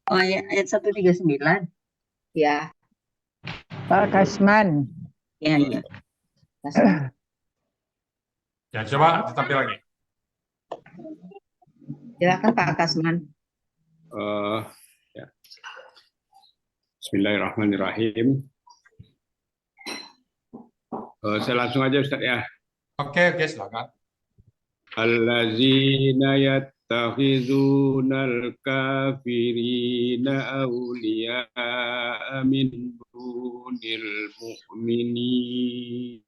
Oh, ayat 139. Ya, Pak Kasman. Ya, ya. Kasman. Ya, coba ditampil lagi. Silakan Pak Kasman. Ya. Bismillahirrahmanirrahim. Saya langsung aja Ustaz ya. Oke, silakan. Allazina yattakhizunal kafirina awliya'a min dunil mu'minin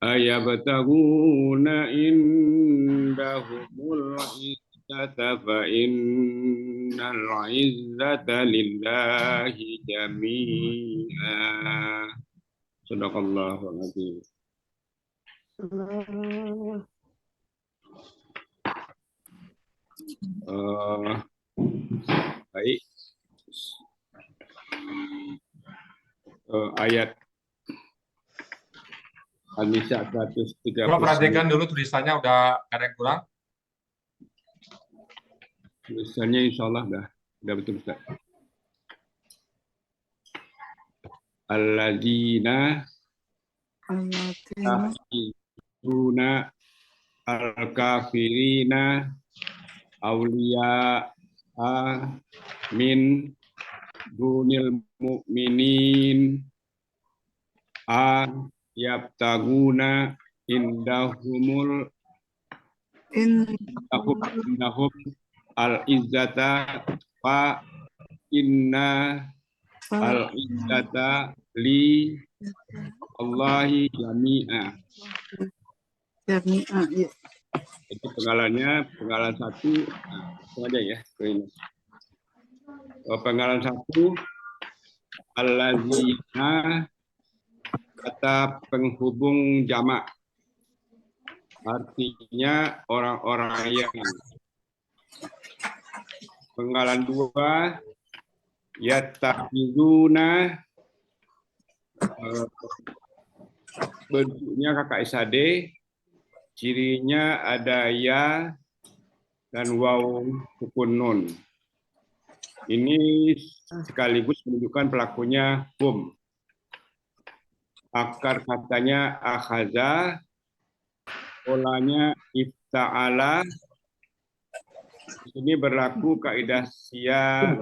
ayabtaguna indahumul izzata fa innal izzata lillahi jami'a. Sadaqallahul azim. Baik. Ayat An-Nisa 139. Coba perhatikan dulu tulisannya, udah ada yang kurang. Tulisannya insya Allah udah betul Ustaz. Alladzina yattakhizuna al-kafirina awliya'a min dunil mu'minin yabtaguna indahum al-izzata fa inna al-izzata li Allahi jami'a. Itu penggalannya, penggalan 1 itu aja ya. Penggalan 1 allazina, kata penghubung jamak, artinya orang-orang yang. Penggalan 2 yattakhizuna, bentuknya kakak SAD, cirinya ada ya dan waw sukun nun. Ini sekaligus menunjukkan pelakunya hum. Akar katanya akhaza, polanya ifta'ala. Ini berlaku kaidah sia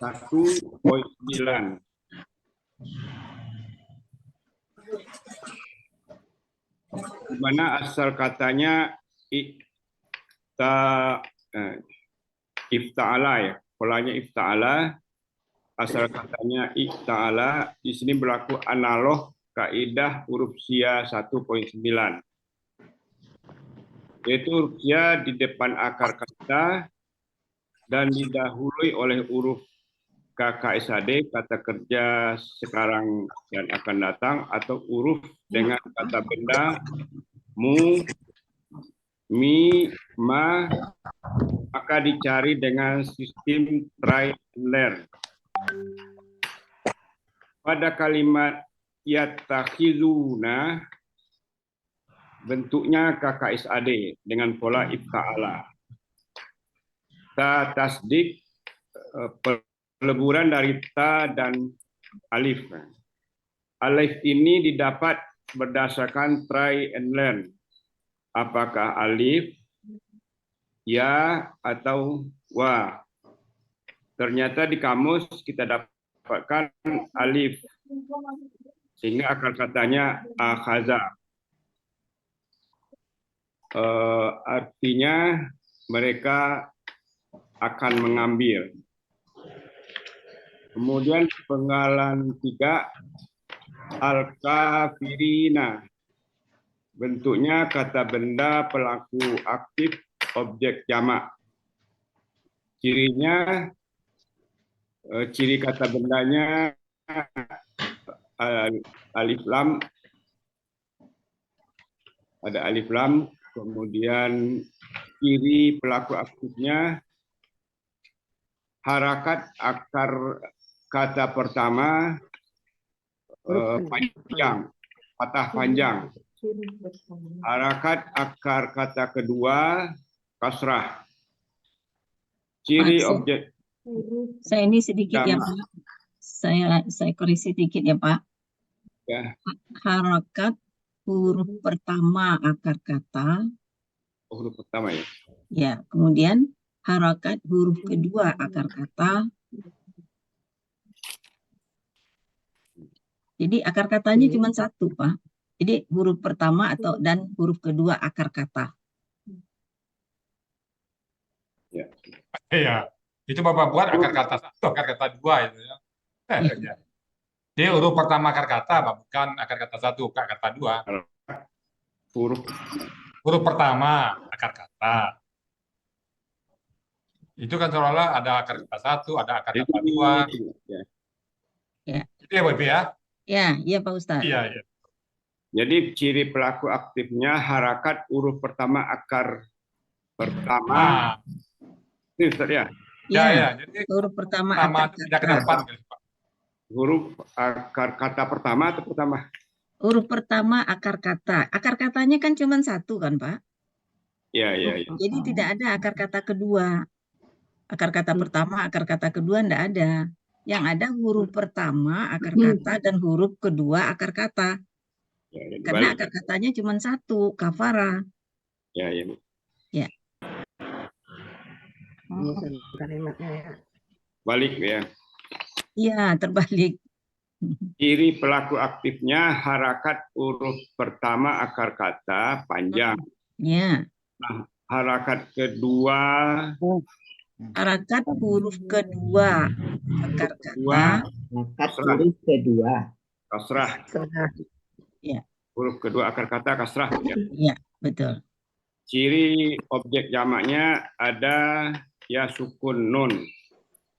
1.9. Di mana asal katanya ifta'ala ya, polanya ifta'ala, asal katanya ifta'ala, di sini berlaku analog kaidah huruf sia 1.9. Yaitu huruf sia di depan akar kata dan didahului oleh huruf KKSAD, kata kerja sekarang dan akan datang, atau huruf dengan kata benda mu, mi, ma, maka dicari dengan sistem try and learn. Pada kalimat yattakhizuna, bentuknya KKSAD dengan pola ifta'ala. Ta tasdik, peleburan dari ta dan alif. Alif ini didapat berdasarkan try and learn. Apakah alif, ya, atau wa. Ternyata di kamus kita dapatkan alif, sehingga akar katanya akhaza. Artinya mereka akan mengambil. Kemudian penggalan 3 al-kafirina, bentuknya kata benda pelaku aktif objek jamak. Cirinya, ciri kata bendanya alif lam, ada alif lam. Kemudian ciri pelaku aktifnya harakat akar kata pertama panjang, patah panjang. Harakat akar kata kedua kasrah. Ciri Pak, objek saya ini sedikit ya, jamak. Pak. Saya koreksi sedikit ya, Pak. Ya, Harokat huruf pertama akar kata, huruf pertama ya. ya. Kemudian harokat huruf kedua akar kata. Jadi akar katanya cuma satu, Pak. Jadi huruf pertama dan huruf kedua akar kata. Ya. Iya. Itu Bapak buat akar kata satu, akar kata dua itu ya. Ya. Jadi huruf pertama akar kata, Pak, bukan akar kata satu, akar kata dua. Huruf Huruf pertama akar kata. Itu kan seolah-olah ada akar kata satu, ada akar kata dua. ya. Ya. Itu ya, Bapak ya? Ya, Pak Ustadz. Iya, iya. Jadi ciri pelaku aktifnya harakat huruf pertama akar pertama. Nah, Ini Ustaz ya. ya, Ya, ya. Jadi huruf pertama pertama akar itu pindah ke kata. depan, gitu, Pak. Huruf akar kata pertama atau pertama? Huruf pertama akar kata. Akar katanya kan cuma satu kan, Pak? Ya, ya, ya. Jadi tidak ada akar kata kedua. Akar kata pertama, akar kata kedua tidak ada. Yang ada huruf pertama akar kata dan huruf kedua akar kata. Ya, ya, Karena dibalik. akar katanya cuma satu, kafara. Ya, ya. Ya. Kalimatnya ya. Balik ya. Iya, terbalik. Ciri pelaku aktifnya harakat huruf pertama akar kata panjang. Ya. Harakat kedua Harakat huruf kedua akar dua kata. Akad huruf kedua. kasrah. Ya. Huruf kedua akar kata kasrah. Ya. Ya, betul. Ciri objek jamaknya ada ya sukun nun.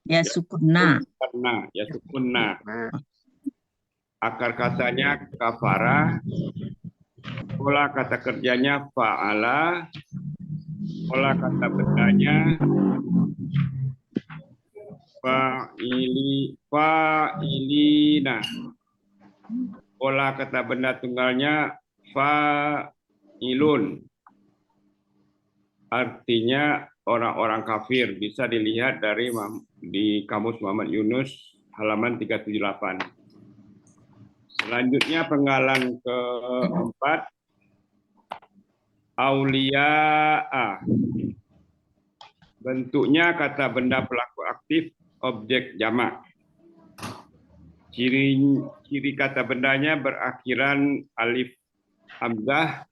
Ya, sukuna. Ya sukunna. Akar katanya kafara. Pola kata kerjanya fa'ala. Pola kata bendanya fa'ilina. Pola kata benda tunggalnya fa'ilun. Artinya orang-orang kafir. Bisa dilihat di Kamus Muhammad Yunus halaman 378. Selanjutnya penggalan keempat, auliya'a. Bentuknya kata benda pelaku aktif objek jamak. Ciri kata bendanya berakhiran alif hamzah.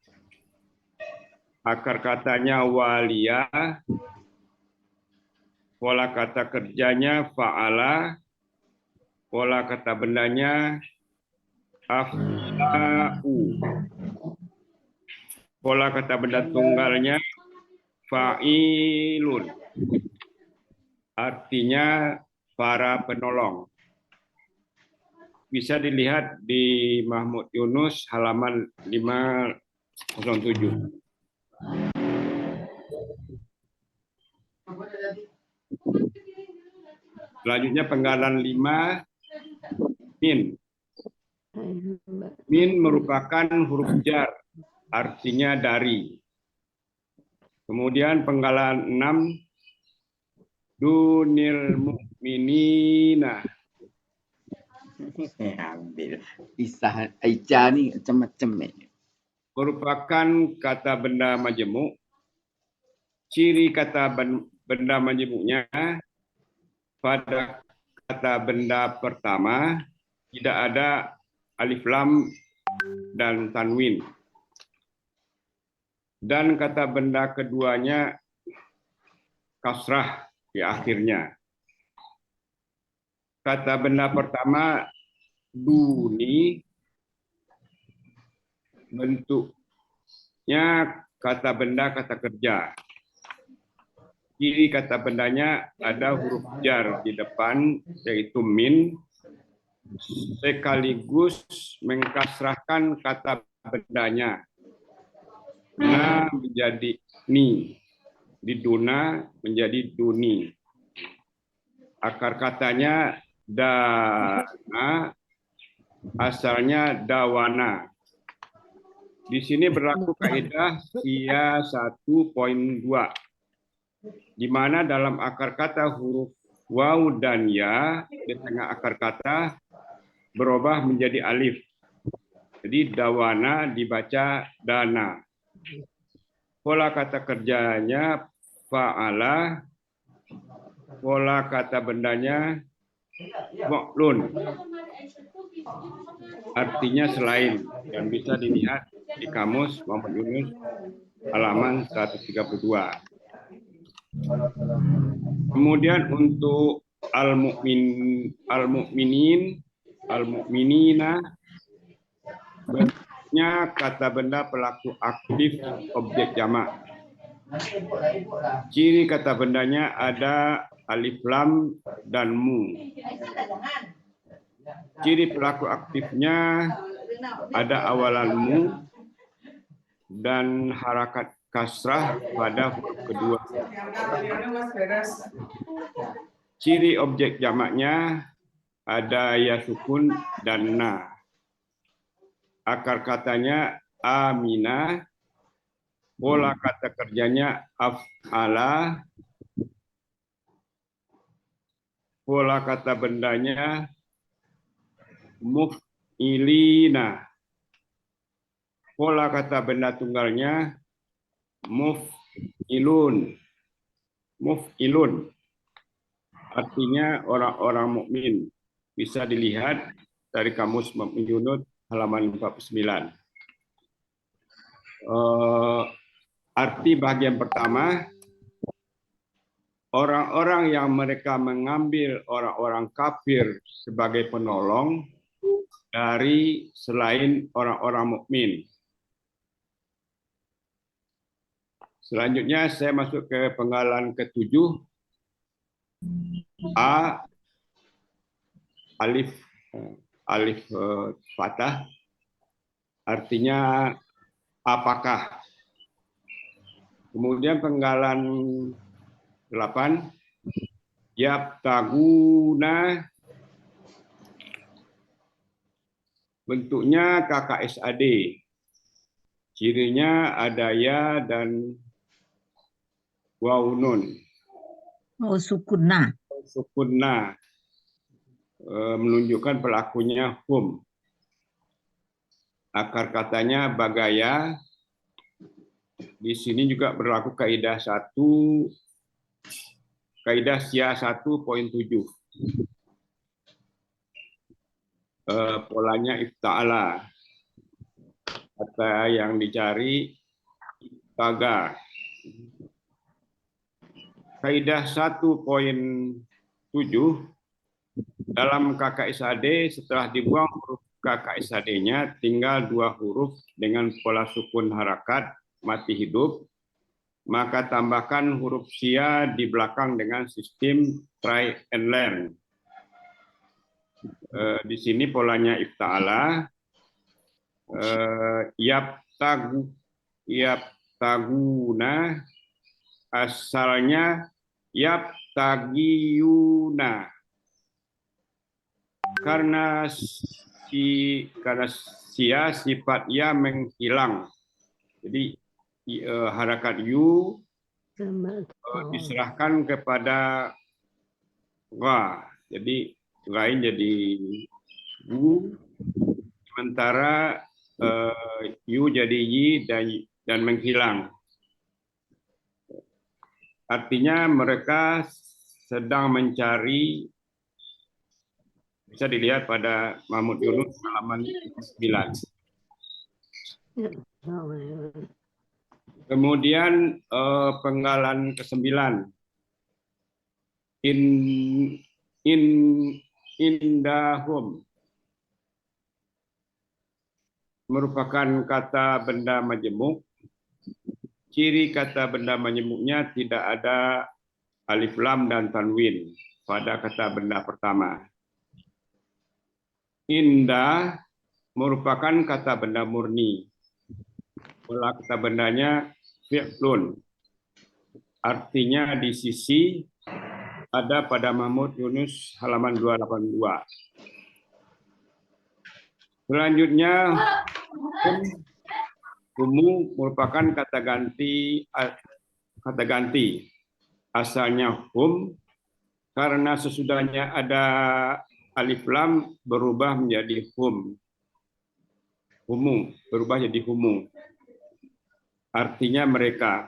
Akar katanya waliyah. Pola kata kerjanya fa'ala. Pola kata bendanya af'a'u. Pola kata benda tunggalnya fa'ilun. Artinya para penolong. Bisa dilihat di Mahmud Yunus halaman 507. Selanjutnya penggalan 5, min. Min merupakan huruf jar, artinya dari. Kemudian penggalan 6, dunil mukminina. Ambil Isah Aicha ni macam-macam ni. Merupakan kata benda majemuk. Ciri kata benda majemuknya pada kata benda pertama tidak ada alif lam dan tanwin. Dan kata benda keduanya kasrah di akhirnya. Kata benda pertama duni, bentuknya kata benda kata kerja. Ciri kata bendanya ada huruf jar di depan yaitu min, sekaligus mengkasrahkan kata bendanya. Na menjadi ni, diduna menjadi duni. Akar katanya dana, asalnya dawana. Di sini berlaku kaidah SIA 1.2. di mana dalam akar kata huruf waw dan ya di tengah akar kata berubah menjadi alif. Jadi dawana dibaca dana. Pola kata kerjanya fa'ala, pola kata bendanya ma'lun. Artinya selain, yang bisa dilihat di kamus Muhammad Yunus halaman 132. Kemudian untuk al-mu'minin, al-mu'minina, bentuknya kata benda pelaku aktif objek jamak. Ciri kata bendanya ada alif lam dan mu. Ciri pelaku aktifnya ada awalan mu dan harakat kasrah pada huruf kedua. Ciri objek jamaknya ada ya sukun dan na. Akar katanya amina, pola kata kerjanya af'ala, pola kata bendanya muf'ilina, pola kata benda tunggalnya muf'ilun. Muf'ilun artinya orang-orang mukmin. Bisa dilihat dari kamus Muhammad Yunus halaman 49. Arti bagian pertama, orang-orang yang mereka mengambil orang-orang kafir sebagai penolong dari selain orang-orang mukmin. Selanjutnya saya masuk ke penggalan ke-7. A, alif fathah, artinya apakah. Kemudian penggalan 8, yabtaguna, bentuknya KKSAD. Cirinya ada ya dan waw nun. Oh, sukunna. Sukunna menunjukkan pelakunya hum. Akar katanya bagaya. Di sini juga berlaku kaidah 1, kaidah SIA 1.7. Polanya ifta'ala. Kata yang dicari taga. Kaidah 1.7, dalam KKSAD setelah dibuang huruf KKSAD-nya tinggal 2 huruf dengan pola sukun harakat mati hidup, maka tambahkan huruf sia di belakang dengan sistem try and learn. Di sini polanya ifta'ala, yabtaguna, asalnya yabtagiyuna. Karena sia sifat ya menghilang. Jadi harakat yu diserahkan kepada wa. Jadi lain jadi u, sementara yu jadi yi dan menghilang. Artinya mereka sedang mencari, bisa dilihat pada Muhammad Yunus halaman 9. Kemudian penggalan ke-9. Indahum merupakan kata benda majemuk. Ciri kata benda majemuknya tidak ada alif lam dan tanwin pada kata benda pertama. Indah merupakan kata benda murni. Pola kata bendanya fi'lun. Artinya di sisi, ada pada Muhammad Yunus halaman 282. Selanjutnya, kumu merupakan kata ganti. asalnya hum, karena sesudahnya ada alif lam berubah menjadi hum. Humu, berubah jadi humu. Artinya mereka.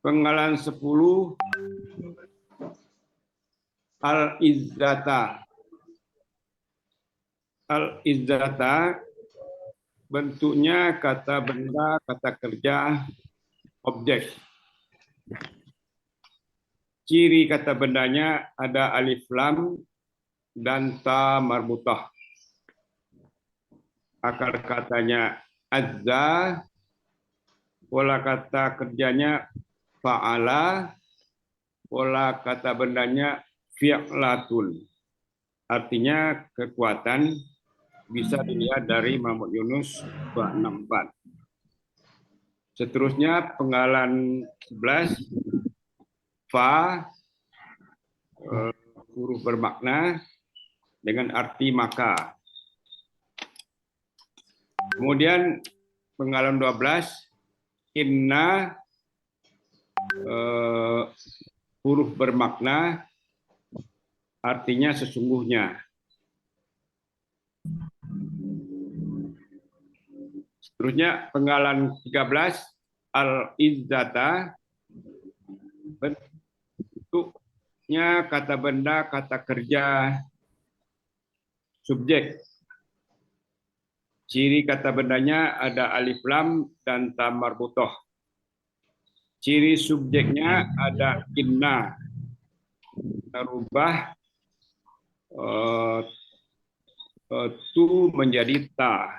Penggalan 10, al-izzata. Al-izzata bentuknya kata benda, kata kerja, objek. Ciri kata bendanya ada alif lam dan ta marbutah. Akar katanya azza, pola kata kerjanya fa'ala, pola kata bendanya fi'latun. Artinya kekuatan bisa dilihat dari Mahmud Yunus 264. Seterusnya penggalan 11, fa, huruf bermakna dengan arti maka. Kemudian penggalan 12, inna, huruf bermakna artinya sesungguhnya. Seterusnya penggalan 13, al-izzata, bentuknya kata benda, kata kerja, subjek. Ciri kata bendanya ada alif lam dan ta marbutah. Ciri subjeknya ada inna, merubah tu menjadi ta.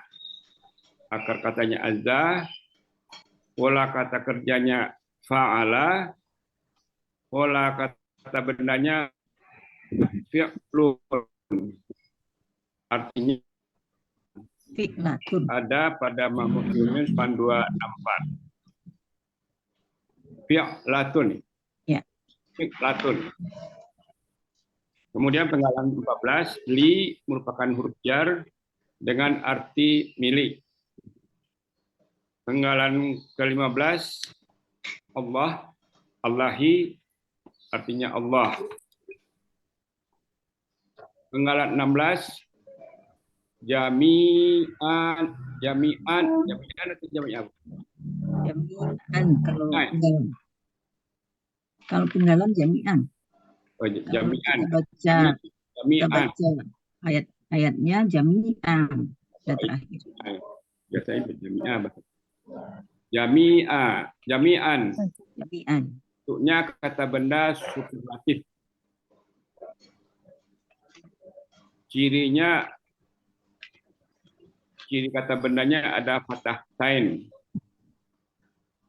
Akar katanya azza, pola kata kerjanya fa'ala, pola kata bendanya fi'lun. Artinya Fi'latun. ada pada Mahmud Yunus 264. Fi'latun. Ya. Fi'latun. Kemudian penggalan 14, li merupakan huruf jar dengan arti milik. Penggalan ke-15, Allah, Allahi, artinya Allah. Penggalan 16, jami'an atau jami'an? Jami'an kalau penggalan. Kalau penggalan jami'an. Oh, jami'an. Kita Jami'an. baca ayat-ayatnya jami'an. Dan terakhir. Biasanya jami'an. Jami'an. Jami'an. Bentuknya kata benda superlatif. Ciri kata bendanya ada fathah tain.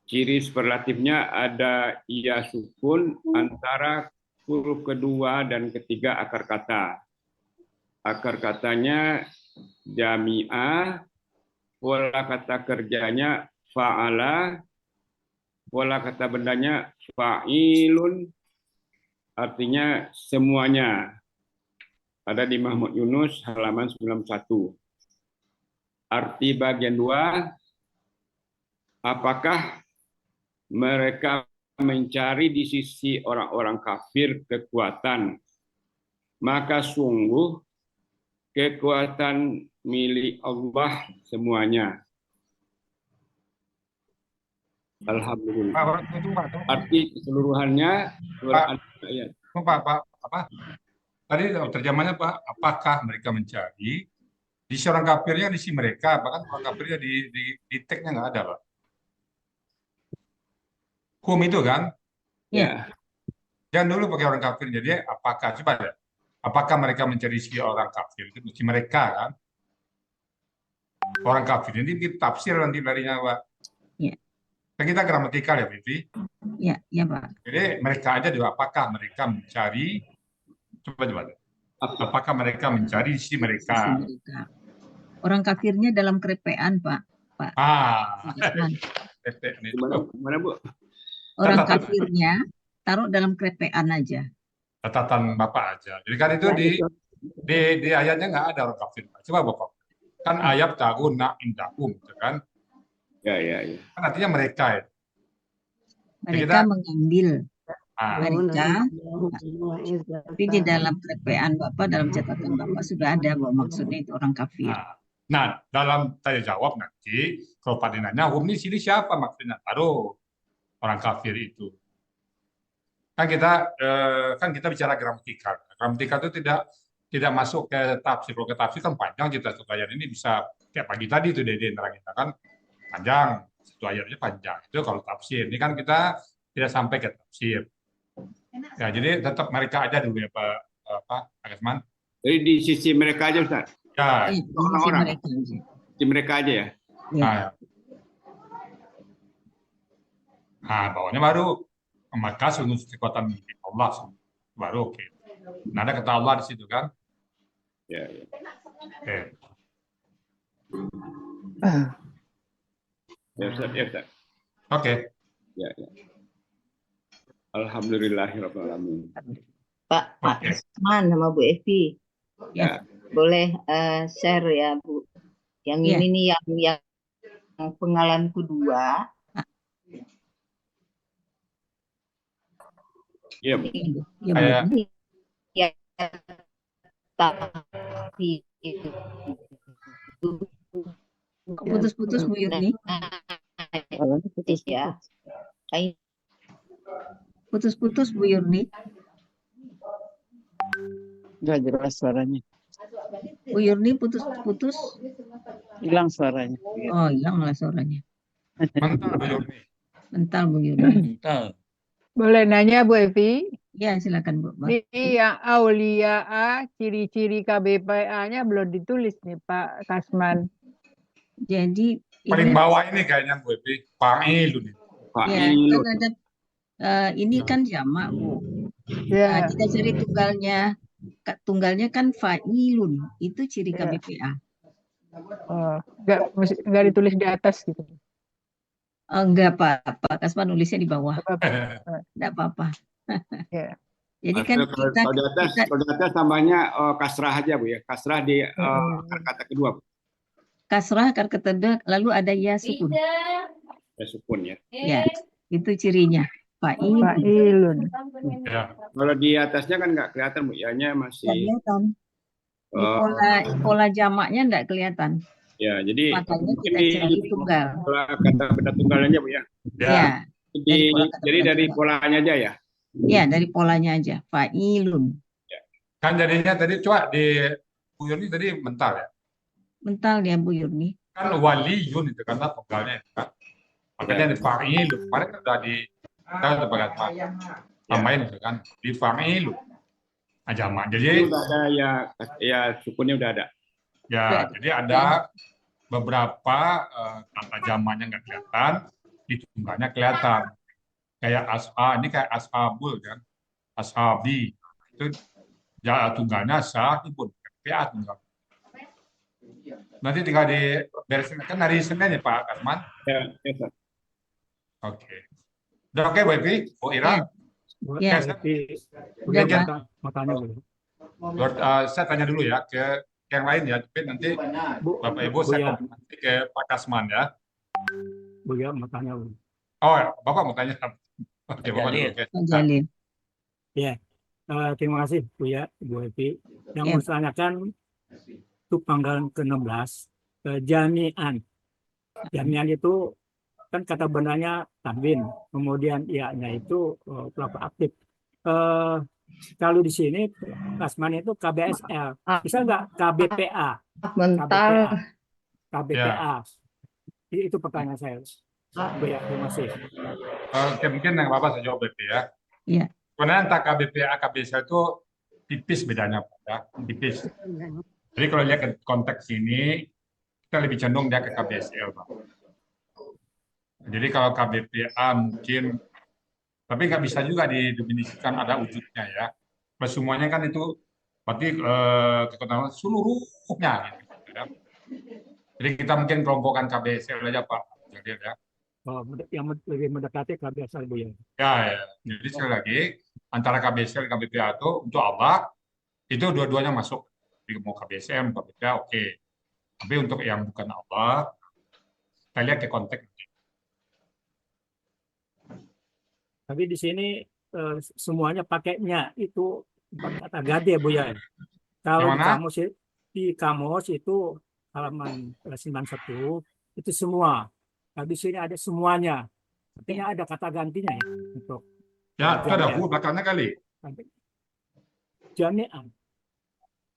Ciri superlatifnya ada ia sukun antara huruf kedua dan ketiga akar kata. Akar katanya jami'ah, pola kata kerjanya fa'ala, pola kata bendanya fa'ilun, artinya semuanya. Ada di Mahmud Yunus halaman 91. Arti bagian 2, apakah mereka mencari di sisi orang-orang kafir kekuatan, maka sungguh kekuatan milik Allah semuanya. Alhamdulillah. Arti keseluruhannya ayat. Pak, tadi terjemahannya Pak, apakah mereka mencari di sisi orang kafirnya, di sisi mereka, bahkan orang kafirnya di tag-nya nggak ada, Pak. Hukum itu kan? Ya. Jangan dulu pakai orang kafir, jadi apakah, coba ya, apakah mereka mencari sisi orang kafir, itu mesti mereka kan? Orang kafir, ini kita tafsir nanti larinya, Pak. Ya. Kan kita gramatikal ya, Vivi? Ya, Pak. Jadi mereka aja juga, apakah mereka mencari, coba. Apakah mereka mencari sisi mereka? Orang kafirnya dalam kerepean, Pak. Gimana, Bu? Orang kafirnya taruh dalam kerepean aja. Catatan Bapak aja. Jadi kan itu di ayatnya nggak ada orang kafir. Coba Bapak. Kan ayat ta'una indahum, gitu kan? Ya. Kan artinya mereka ya. Mereka mengambil. Ah, Mereka, tapi di dalam PPAN Bapak, dalam catatan Bapak sudah ada bahwa maksudnya itu orang kafir. nah, dalam tanya jawab nanti, kalau Pak nanya, hukum di sini siapa maksudnya? Taruh orang kafir itu. Kan kita bicara gramatikal. Gramatikal itu tidak masuk ke tafsir. Kalau ke tafsir kan panjang, kita satu ayat ini bisa kayak pagi tadi itu Dede nerangin kan panjang, satu ayatnya panjang. Itu kalau tafsir. Ini kan kita tidak sampai ke tafsir. Ya, jadi tetap mereka aja dulu ya Pak Agusman. Jadi di sisi mereka aja Ustaz. Ya, Orang-orang. Di mereka aja ya. Nah, bawahnya baru maka sungguh kekuatan milik Allah baru oke. Nah, ada kata Allah di situ kan? Ya. Oke. Ya Ustaz, ya Ustaz. Oke. Ya. Alhamdulillahirrahmanirrahim. Pak Oke. Asman sama Bu Evi, Ya. boleh share ya Bu. Yang Ya. ini nih yang pengalaman kedua. Iya, Bu. Ya, Bu. Kayak Ya, tapi itu Kok putus-putus Bu Yurni? putus ya. Putus-putus Bu Yurni. Nggak jelas suaranya. Bu Yurni putus-putus. Hilang suaranya. Oh, hilanglah suaranya. mental Bu Yurni. Mental Bu Yurni. Boleh nanya Bu Evi? Ya, silakan Bu. Ini yang Aulia A, ciri-ciri KBPA-nya belum ditulis nih Pak Kasman. Jadi Paling ini bawah ini kayaknya Bu Evi, fa'ilun. ya Fa'ilun. kan ada ini kan jamak Bu. Ya, Kita cari tunggalnya kan fa'ilun. Itu ciri Ya. KBPA. nggak ditulis di atas gitu. Enggak Pak Kasman nulisnya di bawah. Nggak apa-apa. Enggak apa-apa. Ya. Jadi kan Kalau di atas tambahnya kasrah aja Bu ya. Kasrah di akar kata kedua Bu. kasrah akar kata lalu ada ya sukun. Ya sukun ya. Ya, itu cirinya. Fa'ilun. Fa'ilun. Ya. Kalau di atasnya kan nggak kelihatan Bu, ya-nya masih. Kelihatan. Di pola jamaknya enggak kelihatan. Ya, jadi Makanya kita ini cari tunggal. pola kata benda tunggalnya Bu ya. Ya, Jadi dari polanya aja ya. ya dari polanya aja. Fa'ilun. Kan jadinya tadi coba di Bu Yurni tadi mental ya. Mental ya Bu Yurni. Kan waliyun itu karena tunggalnya itu kan. Makanya di fa'ilun. Kemarin kan udah tambahin itu kan. Di fa'ilun. Nah, jamak. Jadi Udah ada ya sukunnya udah ada. ya, jadi ada beberapa kata jamaknya nggak kelihatan, di tunggalnya kelihatan. Kayak ini kayak ashabul kan, ashabi itu tunggalnya sahibun, PA tunggal. Nanti tinggal diberesin kan hari Senin ya Pak Kasman. Ya, ya, Pak. Oke. Udah oke Bu Evi, Bu Ira. Ya. Udah, Pak. Makanya boleh. saya tanya dulu ya ke yang lain ya, tapi nanti Bapak Ibu saya konfirmasi ke Pak Kasman ya. Bu ya, makanya boleh. Oh, Bapak mau tanya. Oke, Bapak dulu. Oke. Pak Jalil. Terima kasih Bu ya, Bu Evi. Yang Ya. mau saya tanyakan untuk panggilan ke-16 jami'an. Jami'an itu kan kata benarnya tanwin, kemudian ya-nya itu pelafal aktif. Kalau di sini Kasman itu KBSL, bisa nggak KBPA? mental. KBPA. Itu pertanyaan saya. Bu ya, terima kasih. Oke, mungkin yang Bapak saya jawab itu ya. Iya. Sebenarnya antara KBPA, KBSL itu tipis bedanya, Pak, ya. Tipis. Jadi kalau lihat ke konteks ini, kita lebih cenderung dia ke KBSL, Pak. Jadi kalau KBPA mungkin, tapi nggak bisa juga didefinisikan ada wujudnya ya. Pas semuanya kan itu berarti kekuatan seluruhnya gitu. Ya. Jadi kita mungkin kelompokkan KBSL aja Pak. Jadi ya. Yang lebih mendekati KBSL Bu ya. Ya. Jadi sekali lagi antara KBSL dan KBPA itu untuk Allah itu dua-duanya masuk. Jadi mau KBSM, KBPA oke. Tapi untuk yang bukan Allah, kita lihat ke konteks. Tapi di sini semuanya pakainya itu kata gade Bu ya. Kalau Yang mana? di kamus itu halaman 91 itu semua. Tapi di sini ada semuanya. Artinya ada kata gantinya ya untuk Ya, itu ada jami'an. hu belakangnya kali. Jami'an. Halaman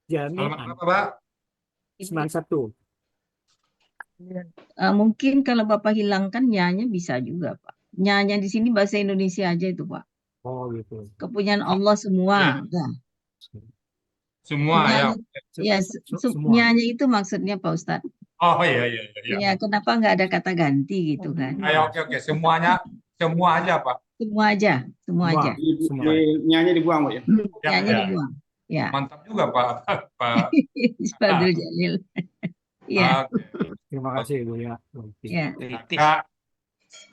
Jami'an berapa, Pak? 91. Mungkin kalau Bapak hilangkan nyanya bisa juga, Pak. Nyanya di sini bahasa Indonesia aja itu, Pak. Oh gitu. Kepunyaan Allah semua. Ya. Nah, Semua ya. ya, Semua. nyanya itu maksudnya Pak Ustadz. Oh iya iya iya. Ya, kenapa nggak ada kata ganti gitu kan? Ayo oke semuanya semua aja Pak. Semua aja, semua aja. Semua. Nyanyi dibuang, Bu ya. Ya, Nyanya ya. dibuang. Ya, Mantap juga Pak. Pak. Pak Abdul Jalil. Ya, Oke. Terima kasih Bu ya. ya. Maka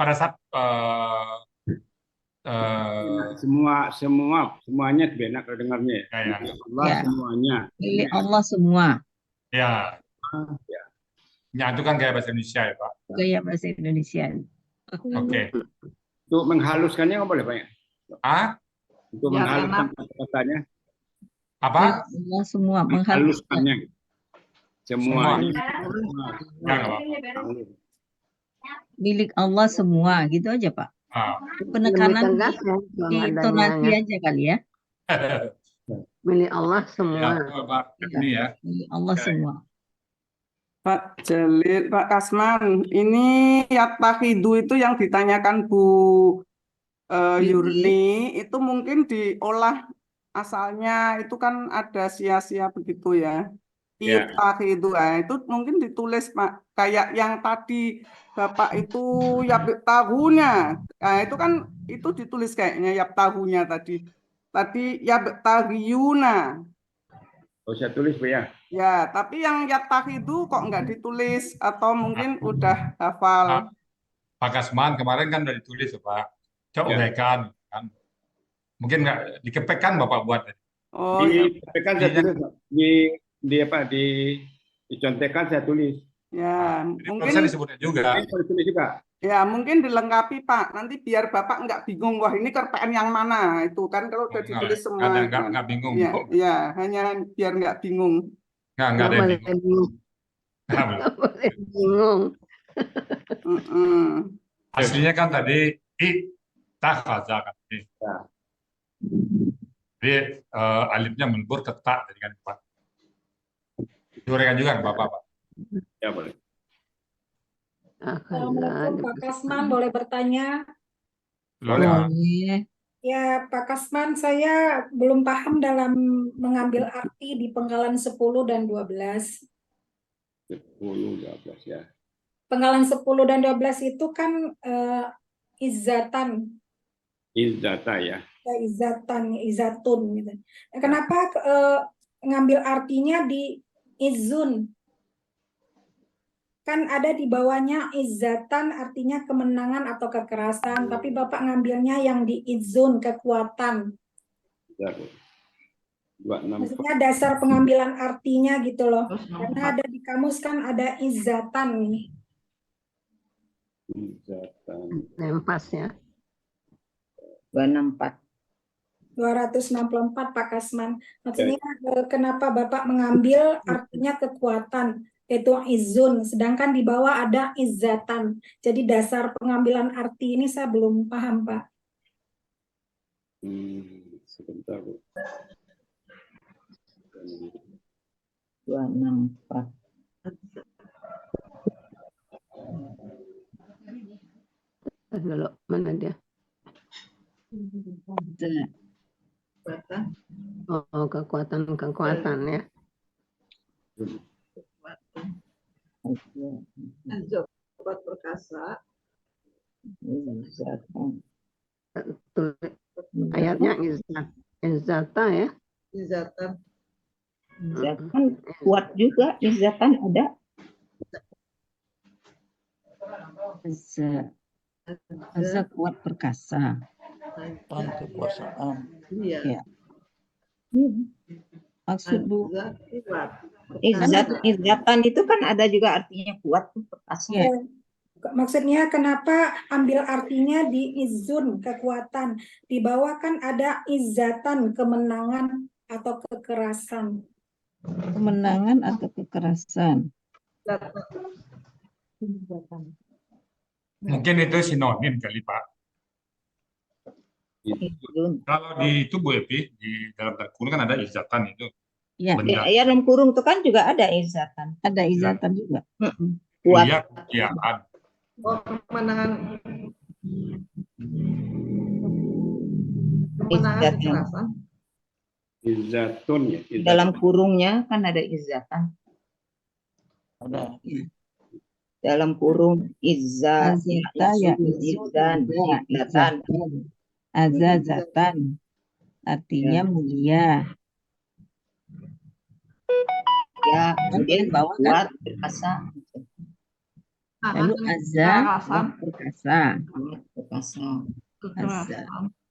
pada saat Semuanya lebih enak kalau dengarnya. ya. Allah Ya. semuanya. Milik Allah semua. Ya. Ya, itu kan gaya bahasa Indonesia ya Pak. Gaya bahasa Indonesia. Oke. Untuk menghaluskannya nggak boleh Pak ya? Ah, Untuk Ya, menghaluskan kata-katanya, apa? Allah semua. Menghaluskan. menghaluskannya. Semuanya. Ya, nggak apa-apa. Milik Allah semua. Gitu aja, Pak. Ah. Penekanan Lebih tegas ya, di yang intonasi adanya. aja kali ya. Milik Allah Ya, semua. Pak. Ini ya. Milik Allah Ya. semua. Pak Jalil, Pak Kasman, ini yattahidu itu yang ditanyakan Bu Yurni, itu mungkin diolah asalnya itu kan ada sia-sia begitu ya. Ya. Yattahidu, itu mungkin ditulis Pak, kayak yang tadi Bapak itu yabtahunya, itu kan itu ditulis kayaknya yabtahunya tadi. Tadi yabtahiyuna. Oh, saya tulis Bu ya. Ya, tapi yang yattahidu kok nggak ditulis atau mungkin udah hafal. Pak Kasman kemarin kan udah ditulis ya Pak. Coba Ya. uraikan kan. Mungkin nggak dikepek kan Bapak buat. Oh ya, Di PPK saya tulis Pak. Dicontekan saya tulis. ya Jadi mungkin saya disebutnya juga. Ini saya tulis juga. ya mungkin dilengkapi Pak. Nanti biar Bapak nggak bingung wah ini kerpaan yang mana itu kan kalau udah ditulis semua. Nggak bingung. Ya, ya hanya biar nggak bingung. Nggak ada yang bingung. Nggak boleh. Nggak boleh bingung. Aslinya kan tadi ittakhadha kan. Ya. Jadi alifnya melebur ke ta jadi kan Pak. Diuraikan juga Bapak Pak. Ya boleh. Assalamualaikum Pak Kasman, boleh bertanya? Boleh Pak. Ya Pak Kasman, saya belum paham dalam mengambil arti di penggalan 10 dan 12. 10, 12 ya. Penggalan 10 dan 12 itu kan izzatan, Izzata ya. ya, izzatun gitu. Nah, kenapa ngambil artinya di izun? Kan ada di bawahnya izzatan artinya kemenangan atau kekerasan, tapi Bapak ngambilnya yang di izun, kekuatan. 26. Maksudnya dasar pengambilan artinya gitu loh. Karena ada di kamus kan ada izzatan nih. Izzatan. Nempas ya. 264. 264 Pak Kasman. Maksudnya kenapa Bapak mengambil artinya kekuatan, yaitu izun, sedangkan di bawah ada izzatan. Jadi dasar pengambilan arti ini saya belum paham, Pak. Sebentar Bu. 264. Dulu, mana dia? Oh, kekuatan ya. Kuat perkasa. Tulis ayatnya izzata ya. Izzatan. Izzatan kuat juga. Izzatan ada. Azza kuat perkasa. Kekuasaan. Ya. Iya. Maksud Bu, Izzatan itu kan ada juga artinya kuat tuh perkasa. ya. Maksudnya kenapa ambil artinya di izun, kekuatan. Di bawah kan ada izzatan, kemenangan atau kekerasan. Kemenangan atau kekerasan. Mungkin itu sinonim kali Pak. Izun. Kalau di itu Bu Epi, di dalam Al-Quran kan ada izatan itu. Ya, Benda. Ya, dalam kurung itu kan juga ada izatan. ada izatan juga. Kuat. Mulia kemuliaan. Oh, kemenangan Izatan. kekerasan. Izatun ya. izatun. Dalam kurungnya kan ada izatan. Ada. Dalam kurung izzat, Azata ya izan, izatan. Azazatan. Artinya mulia. Ya, kemudian Bawah kan? kuat, perkasa. Lalu azza Kekerasan. perkasa. Perkasa. Azza.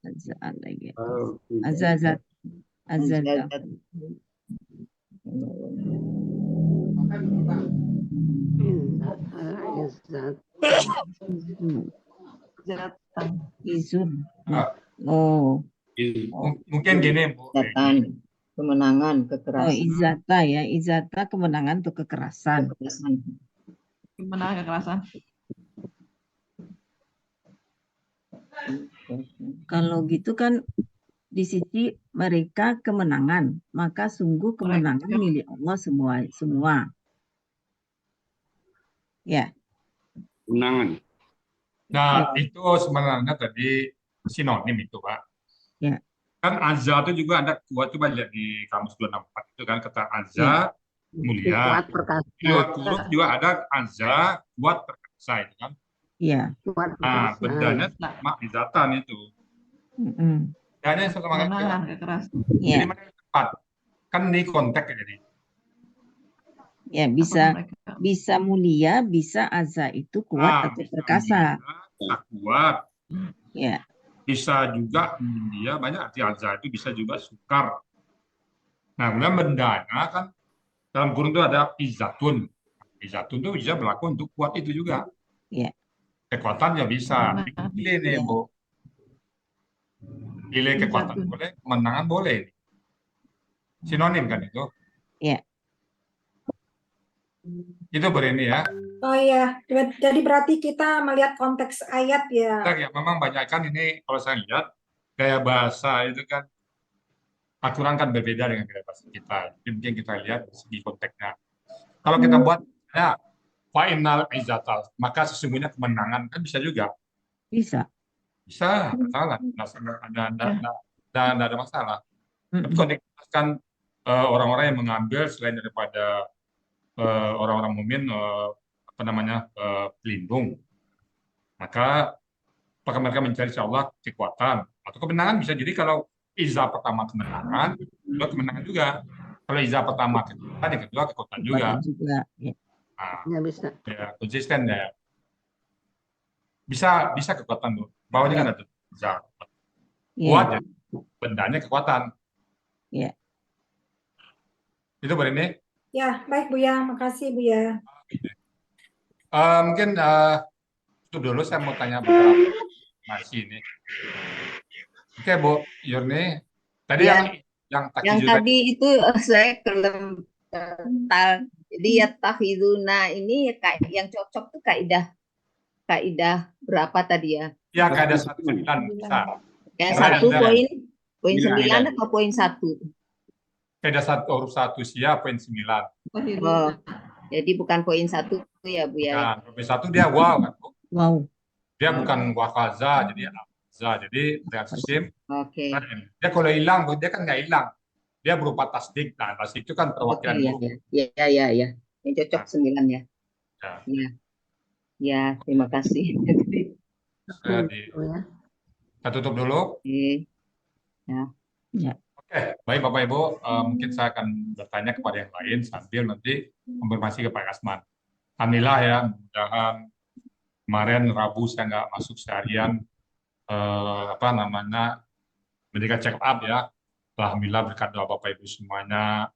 Azza lagi. Oh, Azazat. Azazat. Izun. Ah. Oh, Mungkin gini Bu. Izatan, kemenangan, oh kekerasan. izata ya. Izata kemenangan atau kekerasan. Kekerasan. Kemenangan kekerasan. Kalau gitu kan di sisi mereka kemenangan, maka sungguh kemenangan milik Allah semua. Ya, Kemenangan. Nah, itu sebenarnya tadi sinonim itu, Pak. Ya. Kan azza itu juga ada kuat, coba lihat di kamus 264 itu kan kata azza mulia. Kuat perkasa. Di luar huruf juga ada azza kuat perkasa itu kan. iya. Kuat Nah, perkasa. bendanya sama izatan itu. Mm-mm. Hanya sama Kemenangan kekerasan. Ya, Jadi mana yang tepat? Kan di konteks jadi. ya bisa mulia, bisa azza itu kuat atau bisa perkasa. mulia, bisa kuat. Ya, Bisa juga mulia, banyak arti azza itu bisa juga sukar. Nah, kemudian bendanya kan dalam kurung itu ada izatun. Izatun itu bisa berlaku untuk kuat itu juga. ya, Kekuatan ya bisa. Pilih nih, Ya. Bu. Pilih kekuatan boleh, kemenangan boleh. Sinonim kan itu. ya. Itu berini ya. Oh iya, jadi berarti kita melihat konteks ayat ya. Ya, memang banyak kan ini kalau saya lihat gaya bahasa itu kan aturan kan berbeda dengan gaya bahasa kita. Jadi mungkin kita lihat dari segi konteksnya. Kalau kita buat ya final izatal, maka sesungguhnya kemenangan kan bisa juga. Bisa. Bisa, masalah. Ada masalah. Tapi kalau dikatakan orang-orang yang mengambil selain daripada orang-orang mukmin pelindung, maka apakah mereka mencari insya Allah kekuatan atau kemenangan. Bisa jadi kalau izah pertama kemenangan, kedua kemenangan juga. Kalau izah pertama kekuatan, yang kedua kekuatan juga. Ya. Nah, Ya bisa. ya, konsisten ya. Bisa kekuatan tuh. Bawahnya kan ada izah. Kuat ya, bendanya kekuatan. Ya. Itu berini. Ya, baik Buya, makasih Buya. Mungkin itu dulu saya mau tanya beberapa masih ini. Oke Bu Yurni, tadi Ya. yang Yang juga tadi itu saya kelem kental. Jadi ya tahiduna ini kayak yang cocok tuh kaidah berapa tadi ya? ya nggak ada 19 bisa. Yang Karena satu ada poin 9 atau poin 1? Ada huruf 1 siap poin 9. Oh, jadi bukan poin 1 ya Bu ya? Nah, poin 1 dia wow kan Bu? Wow. Dia bukan wakaza jadi aza. Jadi dengan sistem. Oke. Dia kalau hilang dia kan nggak hilang. Dia berupa tasdik. Nah, tasdik itu kan perwakilan huruf. Iya. Yang cocok 9 ya. Ya. Iya. Ya, terima kasih. Kita tutup dulu. Oke. Ya. Oke, baik Bapak Ibu, mungkin saya akan bertanya kepada yang lain sambil nanti konfirmasi ke Pak Kasman. Alhamdulillah ya, mudah-mudahan kemarin Rabu saya nggak masuk seharian medical check up ya. Alhamdulillah berkat doa Bapak Ibu semuanya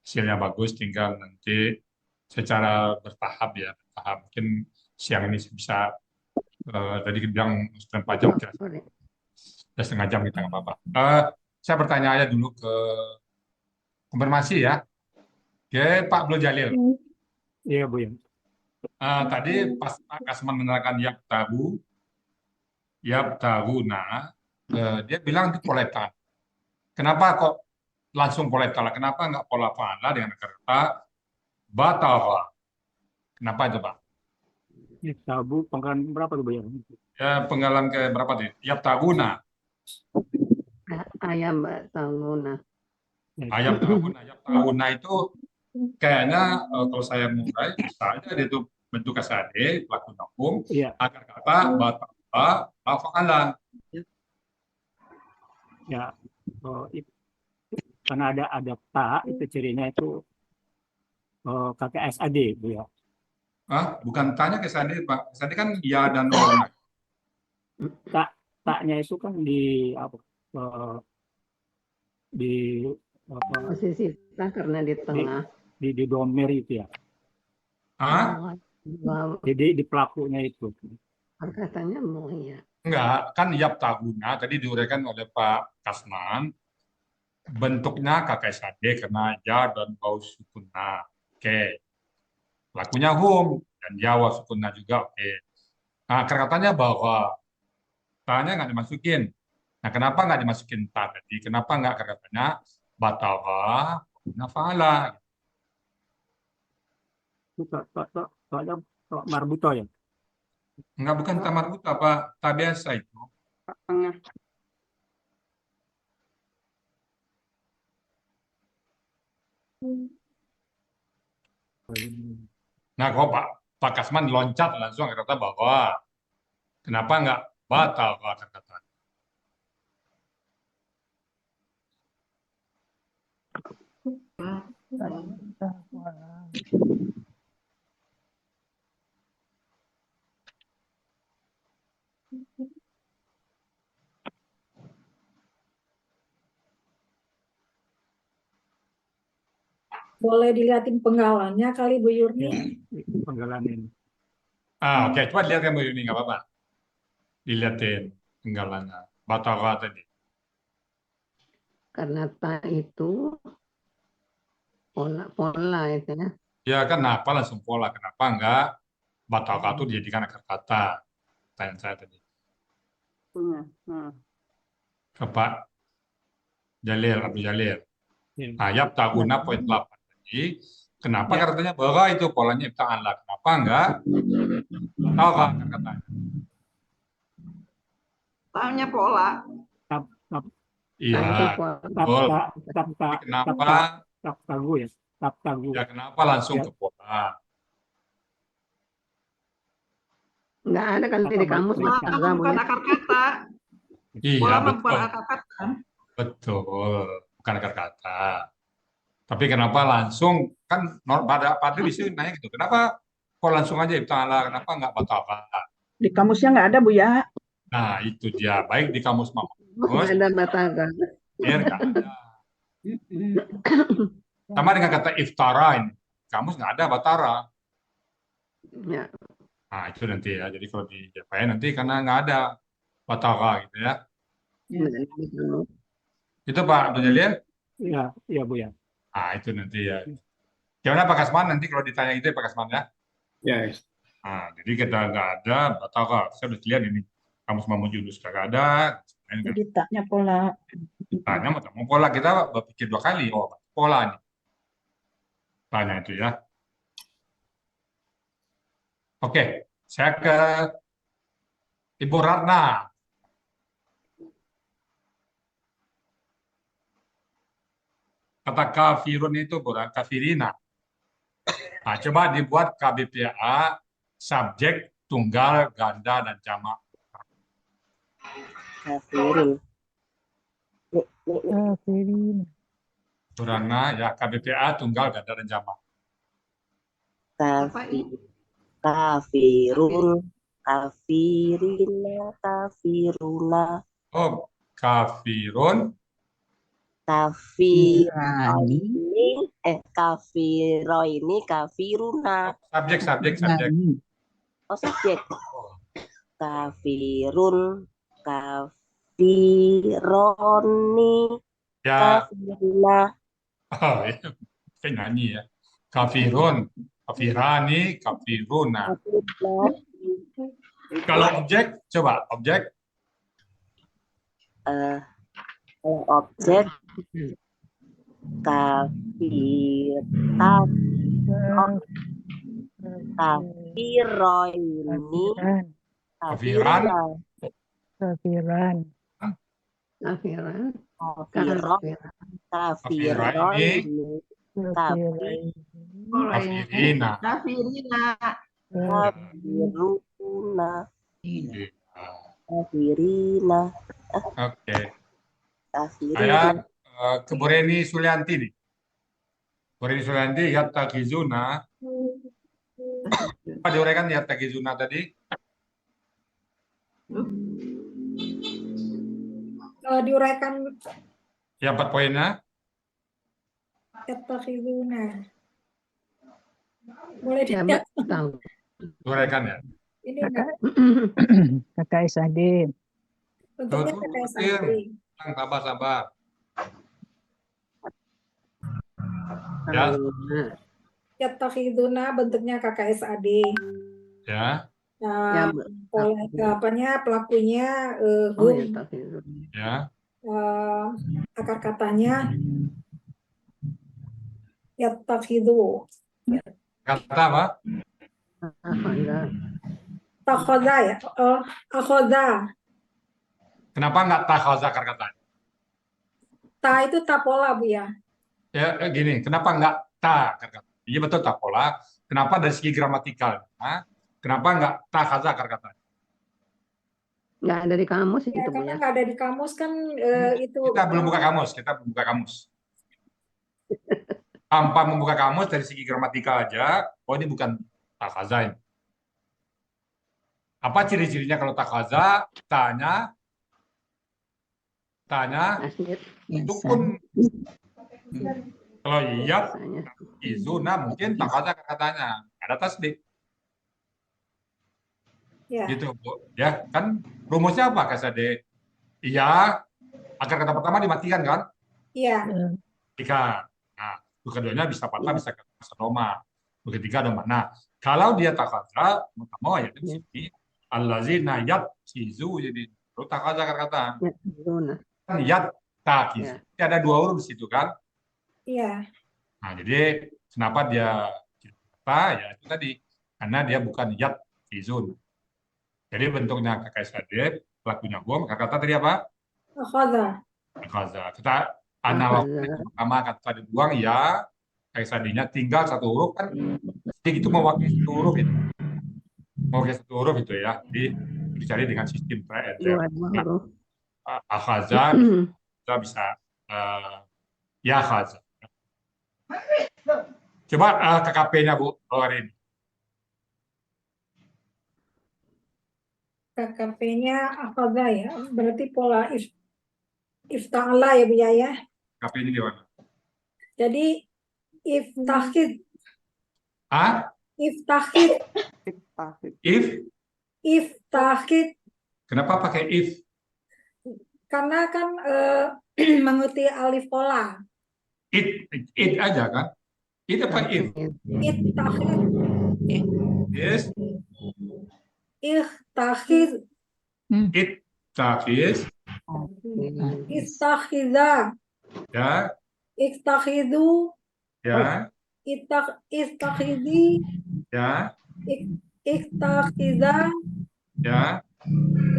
hasilnya bagus, tinggal nanti secara bertahap ya, mungkin siang ini bisa tadi bilang 4 jam, Sorry. ya setengah jam kita nggak apa-apa. Saya bertanya aja dulu ke konfirmasi ya. Oke, Pak Abdul Jalil. Iya, Bu ya. Tadi pas Pak Kasman menerangkan Yaptahuna, dia bilang itu poletan. Kenapa kok langsung poletan? Kenapa nggak pola fa'ala dengan kata batara? Kenapa itu, Pak? Tabu pangkalan berapa tuh, Bu ya? Ya, penggalan ke berapa tuh? Yaptahuna. Ayam tahuna. Yaptahuna itu kayaknya kalau saya mulai bisa aja itu bentuk kasade pelaku hukum akar kata batara fa'alan. Ya, karena ada ta itu cirinya itu kakek SAD, Bu ya. Bukan tanya ke Sandi, Pak. Sandi kan ya dan no. Taknya itu kan di apa? Di posisi ta karena di tengah. Di domer itu ya. Jadi di pelakunya itu. Katanya mau ya. Enggak, kan Yaptahuna tadi diuraikan oleh Pak Kasman. Bentuknya kakek sade karena ya dan bau sukunna. Oke. Pelakunya hum dan jawa sukunna juga. Oke. Nah, katanya bahwa tanya nggak dimasukin. Nah, kenapa nggak dimasukin ta tadi? Kenapa nggak katanya batara nafala? Soalnya marbuto ya? Enggak, bukan ta marbuto, Pak. Ta biasa itu. Tengah. Nah, kalau Pak Kasman loncat langsung kata bahwa kenapa nggak batal kata-kata. Boleh dilihatin penggalannya kali Bu Yurni. Ya, penggalan ini. Oke. Coba lihat Bu Yuni, nggak apa-apa. Dilihatin penggalannya. Batara tadi. Karena ta itu pola itu ya. Ya, kenapa langsung pola? Kenapa nggak batara itu dijadikan akar kata? Tanya saya tadi. Ke Pak Jalil, Abdul Jalil. Yaptahuna poin 8 tadi. Kenapa katanya bahwa itu polanya ifta'ala? Kenapa enggak batara katanya? Tanya pola. Iya. Kenapa? Taptagu ya. Taptagu. Ya, kenapa langsung ke pola? Nggak ada kan di kamus Bukan akar kata. Iya, Pola betul. bukan akar kata. Betul, bukan akar kata. Tapi kenapa langsung kan pada di sini nanya gitu. Kenapa kok langsung aja ifta'ala? Kenapa nggak batara? Di kamusnya nggak ada, Bu ya. Nah, itu dia. Baik di kamus nggak ada batara. Nggak ada. Sama dengan kata iftara ini. Kamus nggak ada batara. Ya. Nah, itu nanti ya. Jadi kalau di JPN nanti karena nggak ada batara gitu ya. Itu Pak Abdul Jalil? Iya Bu ya. Nah, itu nanti ya. Gimana Pak Kasman nanti kalau ditanya itu ya Pak Kasman ya? Yes. Nah, jadi kita nggak ada batara. Saya udah lihat ini. Kamus Mahmud Yunus nggak ada. Jadi taknya pola. Tanya mau pola, kita berpikir 2 kali. Oh, pola nih. Tanya itu ya. Oke, saya ke Ibu Ratna. Kata kafirun itu bukan kafirina. Nah, coba dibuat KBPA subjek tunggal, ganda, dan jamak. Kafirun. Ratna ya KBPA tunggal, ganda, dan jamak. Kafirun, kafirina, kafiruna. Oh, kafirun. Kafiro ini kafiruna. Subjek. subjek. Kafirun, kafironi, Ya, kafiruna. oh, itu saya nyanyi ya. Kafirun, kafirani, kafiruna. Kafiruna. Kalau objek, coba objek. Kalau objek kafir, kafiroini, Kafiran. Kafiran. Kafiran. kafiron, kafiroini, Kafirina. Kafirina. kafiruna, kafirina, Oke. kafirina. Saya ke Bu Reni Sulianti nih. Bu Reni Sulianti, yattaqizuna. Apa diuraikan yattaqizuna tadi? Diuraikan Ya, 4 poinnya. yattakhiduna. Boleh Ya, tidak? tahu. Diuraikan ya. Ini enggak Kakak SAD. bentuknya Tuh, kayak Tim. santri. Sabar. Ya, Yattakhiduna bentuknya KKSAD. ya, Ya, Pelakunya oh ya, hum. tahu. ya. Akar katanya yattakhidu. Kata apa? Takhoda ya. Akhoda. Kenapa nggak takhaza akar katanya? Ta itu tapola, Bu ya. Ya, gini, kenapa nggak ta akar kata? Iya betul tapola. Kenapa dari segi gramatikal? Kenapa nggak takhaza akar katanya? Nggak ada di kamus Ya, itu, Bu karena ya. nggak ada di kamus kan itu. Kita belum buka kamus. Tanpa membuka kamus dari segi gramatikal aja, oh ini bukan takhaza ini. Apa ciri-cirinya kalau takhaza? Tanya, Tasnif. sukun. Kalau iya, izuna mungkin takhaza katanya. Ada tasdik. Ya. Gitu, Bu. Ya, kan rumusnya apa, KSAD? Iya, akar kata pertama dimatikan kan? Iya. Tiga. Nah, keduanya bisa patah, bisa roma. Ketiga ada mana? Kalau dia takhaza, pertama ya di sini allazina yatkizu, jadi itu takhaza akar kata. Kan yat takiz. Jadi ada 2 huruf di situ kan? Iya. Nah, jadi kenapa dia kata ya itu tadi karena dia bukan yat kizun. Jadi bentuknya KKSAD, pelakunya hum, kata tadi apa? Akhoda. Takhaza. Kita analog pertama kata dibuang ya, KKSAD-nya tinggal 1 huruf kan. Jadi itu mewakili 1 huruf itu. Mewakili 1 huruf itu ya. Jadi dicari dengan sistem akhaza, kita bisa ya khaza. Coba KKP-nya Bu Lorin. KKP-nya akhoda ya. Berarti pola ifta'ala ya, Bu ya. KKP-nya di mana? Jadi iftahid. Iftahid. Iftahid. Kenapa pakai if? Karena kan mengikuti alif pola. It aja kan? It apa if? Iftahid. Yes. Iftahid. It takis. Istakhidha. Ya. Istakhidu. Ya. Istakhidi. Ya. Istakhidha. Ya.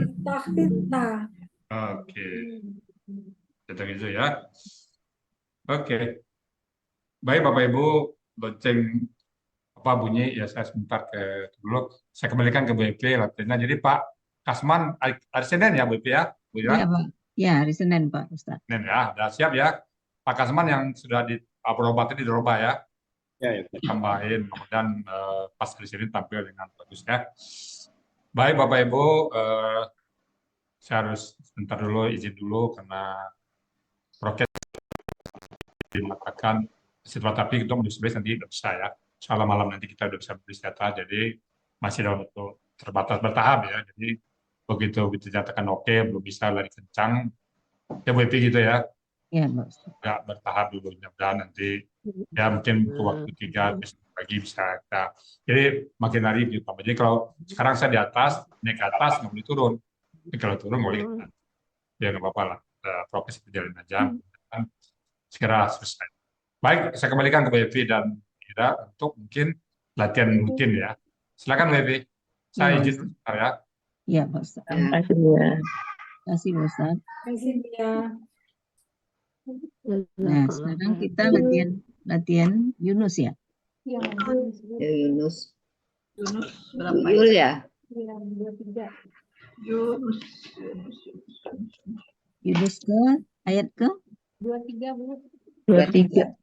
Istakhidna. Oke. Tentang itu ya. Oke. Baik Bapak Ibu, lonceng apa bunyi ya saya sebentar ke dulu. Saya kembalikan ke Bu BP latihannya. Jadi Pak Kasman hari Senin ya Bu BP ya? Bu Iya Pak. Ya hari Senin Pak Ustaz. Senin ya, sudah siap ya. Pak Kasman yang sudah berobat di Doroba ya. Ya. Tambahin kemudian pas hari Senin tampil dengan bagus ya. Baik Bapak Ibu, saya harus sebentar dulu izin dulu karena prokes dimatakan setelah tapi kita menulis nanti tidak bisa ya. Salah malam nanti kita udah bisa beristirahat. Jadi masih dalam bentuk terbatas bertahap ya. Jadi begitu dinyatakan oke, belum bisa lari kencang, ya Bu Epi gitu ya. Ya, Pak Ustadz. Nggak bertahap dulu, mudah-mudahan nanti ya mungkin butuh waktu 3 besok pagi bisa kita. Jadi makin hari gitu. Jadi kalau sekarang saya di atas, naik ke atas nggak boleh turun. Tapi kalau turun boleh, ya nggak apa-apa lah. Progres berjalan aja, dan segera selesai. Baik, saya kembalikan ke Bu Evi dan Ira untuk mungkin latihan rutin ya. Silakan Bu Evi. Saya izin sebentar ya. Iya, Pak Ustadz. Terima kasih ya. Terima kasih, Pak Ustadz. Terima kasih ya. Nah, sekarang kita latihan Yunus ya. Iya, Ya, Yunus. Yunus Bu berapa Yul ya? ya. 23. Yunus. Yunus ke ayat ke 23, Bu. 23.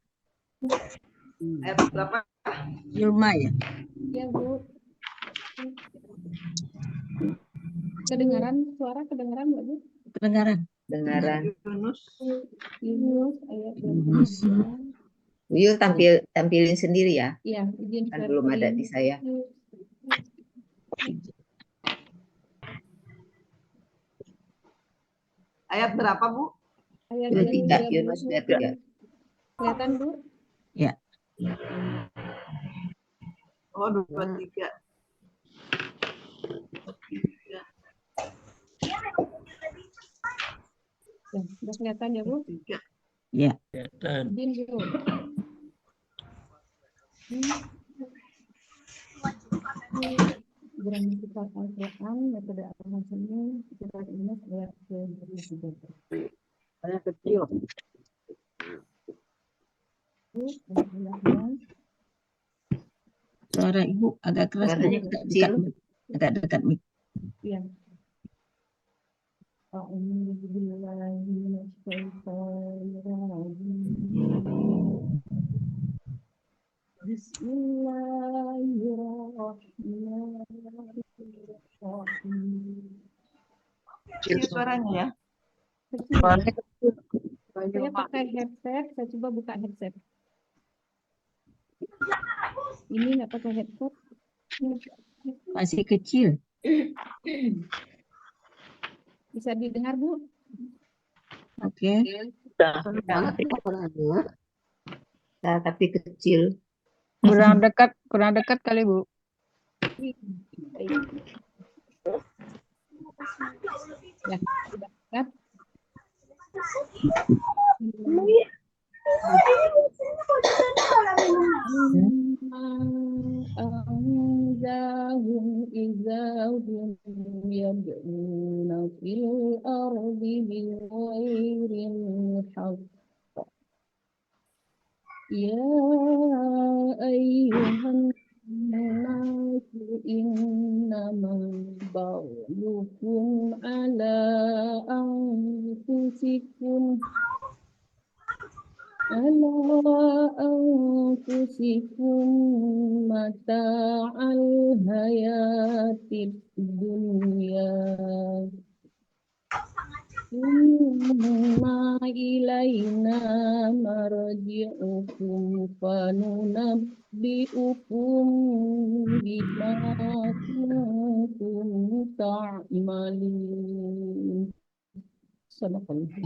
Ayat berapa? Yulma ya. Iya, Bu. Kedengaran suara kedengaran nggak, Bu? Kedengaran. Dengaran. Yunus. Yunus ayat Yunus. 23. Bu Yul tampilin sendiri ya. Iya, izin Kan belum ada di saya. Ayat berapa, Bu? Ayat 23, Yunus 23. Kelihatan, Bu? Ya. Oh, 23. Ya, udah kelihatan ya, Bu? Ya. Izin, Bu. Gramatikal Al-Quran, metode Al-Hasan, surat Yunus ayat ke-23. Saya kecil. Suara Ibu agak keras. Suaranya Bu. kecil. Agak dekat mic. Iya. A'udzu billahi minasyaitonir rajim. Bismillahirrahmanirrahim. Kecil suaranya ya. Saya pakai headset, saya coba buka headset. Ini nggak pakai headset. Masih kecil. Bisa didengar, Bu? Oke. Nah, tapi kecil. Kurang dekat kali, Bu. Ya, sudah dekat. أنزاهم إذا هم يبغون في الأرض بغير الحق يا أيها الناس إنما بغيكم على أنفسكم متاع الحياة الدنيا ثم إلينا مرجعكم فننبئكم بما كنتم تعملون. Sadaqallahu.